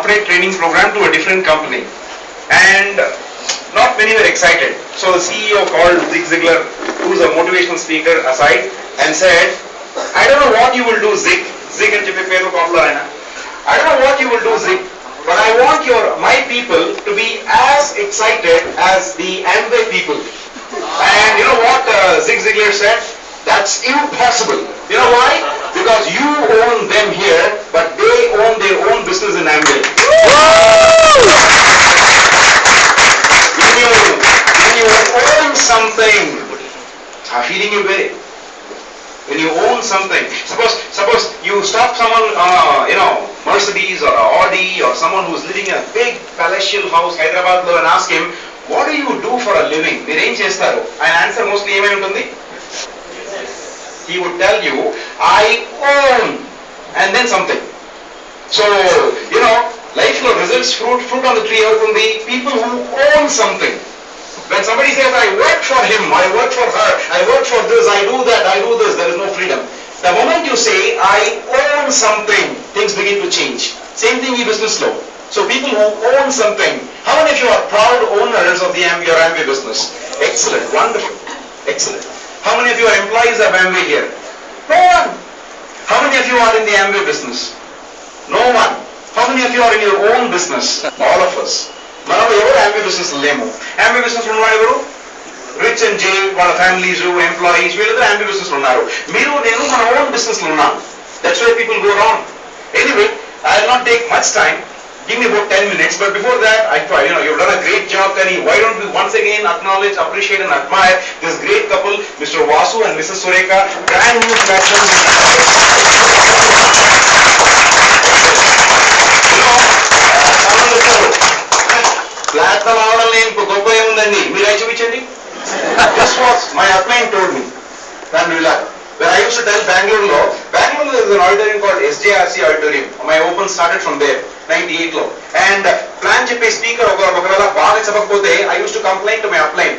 corporate training program to a different company. And not many were excited. So the CEO called Zig Ziglar, who's a motivational speaker, aside and said, I don't know what you will do, Zig. Zig and I don't know what you will do, Zig, but I want my people to be as excited as the Amway people. And you know what Zig Ziglar said? That's impossible. You know why? Because you own them here, but they own their own business in Amway. When you own something, I'm feeding you very. When you own something, suppose you stop someone, Mercedes or Audi or someone who's living in a big palatial house, Hyderabad, and ask him, what do you do for a living? మీరు ఏం చేస్తారు? ఆయన answer mostly ఏమై ఉంటుంది? He would tell you, I own, and then something. So, life results fruit on the tree అవుతుంది. People who own something. When somebody says, I work for him, I work for her, I work for this, I do that, I do this, there is no freedom. The moment you say, I own something, things begin to change. Same thing in business law. So people who own something, how many of you are proud owners of your Amway business? Excellent, wonderful, excellent. How many of you are employees of Amway here? No one. How many of you are in the Amway business? No one. How many of you are in your own business? All of us. మనం ఎవరు Amway business లేము. Amway business ఉన్నవాడు ఎవరు? Rich and J, వాళ్ళ families, employees, వీళ్ళందరూ Amway business లో ఉన్నారు. మీరు నేను మన ఓన్ బిజినెస్ లో ఉన్నాం. That's why people go wrong. Anyway, I will not take much time. Give me about 10 minutes. But before that, you've done a great job, Kani. Why don't we once again acknowledge, appreciate, and admire this great couple, Mr. Vasu and Mrs. Surekha, brand new platinum. Platinum avadallo em goppa emundandi. Meer ai chupichandi. This was my upline told me. When I used to tell Bangalore there is an auditorium called SJRC Auditorium. My open started from there, 98 lo. And plan cheppe speaker okavela baga chepakapothe, I used to complain to my upline.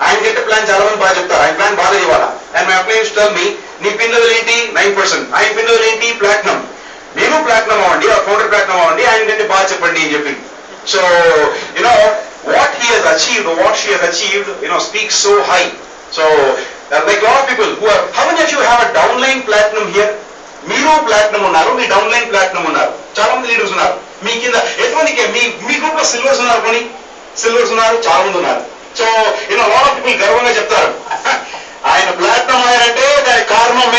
I get a plan chaala mandi baga cheptaru. I plan baga ivala. And my upline used to tell me, nee pin level enti 9%. I pin level enti platinum. Neenu platinum avandi or founder platinum avandi, I get baga cheppandi ani cheppi. So, what he has achieved or what she has achieved, speaks so high. So, like a lot of people who are, how many of you have a downline platinum here? Meeru platinum unnaru, mee downline platinum unnaru. Chaala mandi leaders unnaru. Mee kinda etondike mee group lo silvers unnaru koni. Silvers unnaru, chaala mandi unnaru. So, a lot of people garvanga cheptaru. Ayana platinum ayarante dani karanam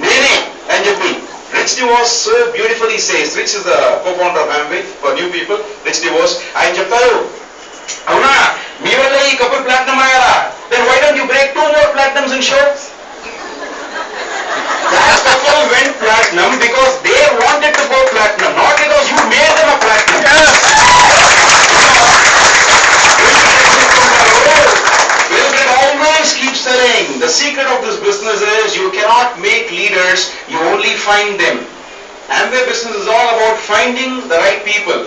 nene ani cheppi. Rich DeVos so beautifully says, Rich is the co-founder of Amway for new people. Rich DeVos, ఆయన చెప్తారు, అవునా మీ వల్ల ఈ couple platinum అయ్యారా? Then why don't you break 2 more platinums in show? That couple went platinum because they wanted to go platinum, not because you made them a platinum. Yes. Will always keep selling. The secret of this business is you cannot make leaders, you only find them. Amway business is all about finding the right people.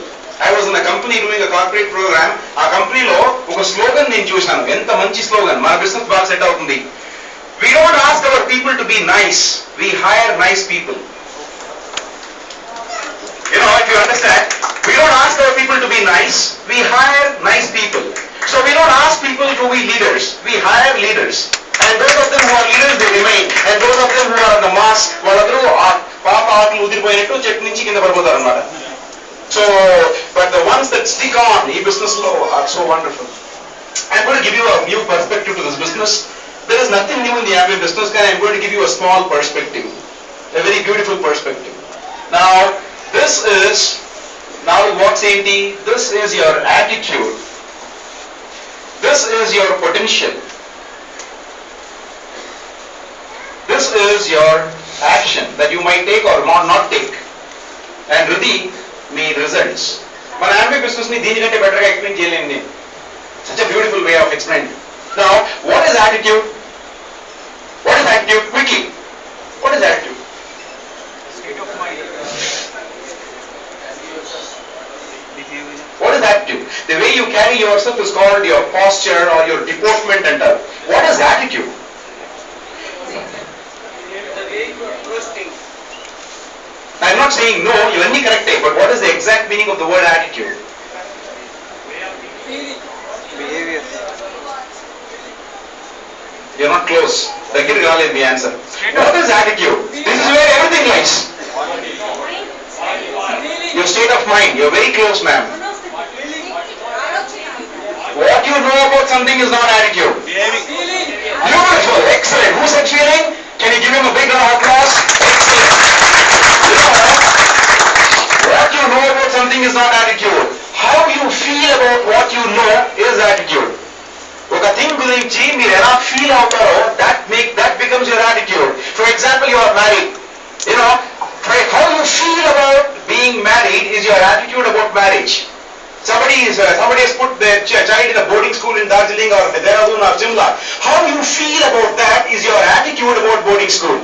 I was in a company doing a corporate program. ఆ కంపెనీలో ఒక slogan నేను చూశాను. ఎంత మంచి slogan, మన business బాగా set అవుతుంది. We don't ask our people to be nice, we hire nice people. If you understand, we don't ask our people to be nice, we hire nice people. So we don't ask people to be leaders, we hire leaders. And those of them who are leaders, they remain. And those of them who are on the mass, వాళ్ళందరూ పాప ఆకులు ఉదిరిపోయినట్టు చెట్టు నుంచి కింద పడిపోతారు అన్నమాట. So, but the ones that stick on in business law are so wonderful. I'm going to give you a new perspective to this business. There is nothing new in the Amway business, and I'm going to give you a small perspective, a very beautiful perspective. Now, this is your attitude. This is your potential. This is your action that you might take or not take. And Riddhi, me results. మన Amway business ని దీనికంటే better గా explain చేయలేను నేను. Such a beautiful way of explaining. Now, what is attitude? What is attitude? Quickly. What is attitude? State of mind. What is attitude? The way you carry yourself is called your posture or your deportment and all. What is attitude? The way you approach things. I'm not saying no, ఇవన్నీ కరెక్టే, but what is the exact meaning of the word attitude? Behavior. You're not close. దగ్గరికి రాలేదు మీ answer. What is attitude? This is where everything lies. Your state of mind. You're very close, ma'am. What you know about something is not attitude. Beautiful, excellent. Who said feeling? Can you give him a big round of applause? Excellent. What you know about something is not attitude. How you feel about what you know is attitude. ఒక thing గురించి మీరు ఎలా feel అవుతారో that becomes your attitude. For example, you are married. You know, how you feel about being married is your attitude about marriage. Somebody has put their child in a boarding school in Darjeeling or Dehradun or Shimla. How you feel about that is your attitude about boarding school.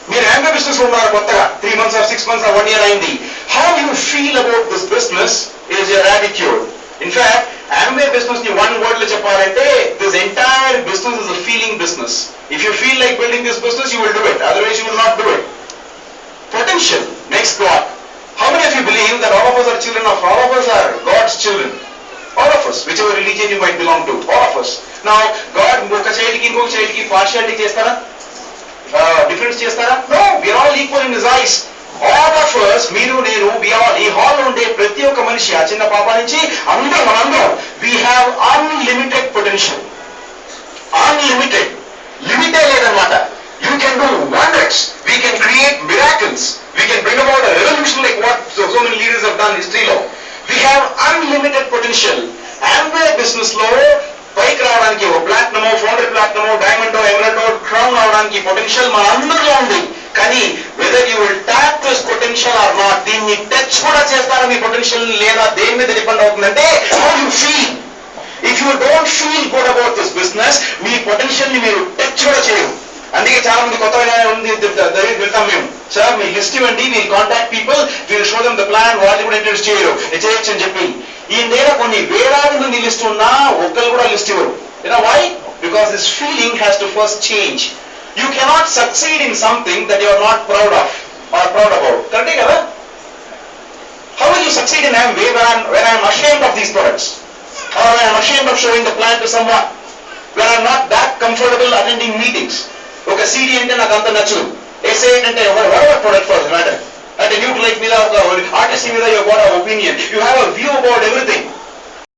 మీరు Amway business లో ఉన్నారు కొత్తగా 3 months or 6 months or 1 year అయింది. How you feel about this business is your attitude. In fact, Amway business ని one word లో చెప్పాలంటే this entire business is a feeling business. If you feel like building this business, you will do it. Otherwise, you will not do it. Potential makes God. How many of you believe that all of us are children of, all of us are God's children? All of us, whichever religion you might belong to, all of us. Now, God ఒక చైల్డ్కి ఇంకొక చైల్డ్కి partiality చేస్తారా? Difference చేస్తారా? No, we are all equal in His eyes. All of us, మీరు నేను, we all, ఈ hall ఉండే ప్రతి ఒక్క మనిషి, ఆ చిన్న పాప నుంచి మనందరం, we have unlimited potential. Unlimited. లిమిటే లేదన్నమాట. You can do wonders. We can create miracles. We can bring about a revolution like what so many leaders have done in history లో. We have unlimited potential. Amway business లో పైకి రావడానికి ఒక ప్లాటినమో, founder ప్లాటినమో, డైమండో, ఎమరల్డో, crown అవడానికి potential మన అందరిలో ఉంది. కానీ whether you will tap this potential are not, దీన్ని టచ్ కూడా చేస్తారా మీ పొటెన్షియల్ లేదా దేని మీద డిపెండ్ అవుతుందంటే how you feel. If you don't feel good about this business, me potential ని మీరు టచ్ కూడా చేయరు. అందుకే చాలా మంది కొత్త దగ్గరికి వెళ్తాం మేము, సార్ మీ లిస్ట్ ఇవ్వండి, we'll contact people, we'll show them the plan, వాళ్ళు కూడా ఇంట్రెస్ట్ చేయరు, చేయొచ్చు అని చెప్పి. ఈ నేల కొన్ని వేలాది మంది లిస్ట్ ఉన్నా ఒక్కరు కూడా లిస్ట్ ఇవ్వరు. You know why? Because this feeling has to first change. You cannot succeed in something that you are not proud of or proud about. Correct కదా? How will you succeed in Amway when I am ashamed of these products? Or when I am ashamed of showing the plan to someone? When I am not that comfortable attending meetings? ఒక CD అంటే నాకు అంత నచ్చదు. SA అంటే whatever product for that matter. అంటే Nutralite మీద, ఒక artist మీద you got an opinion. You have a view about everything.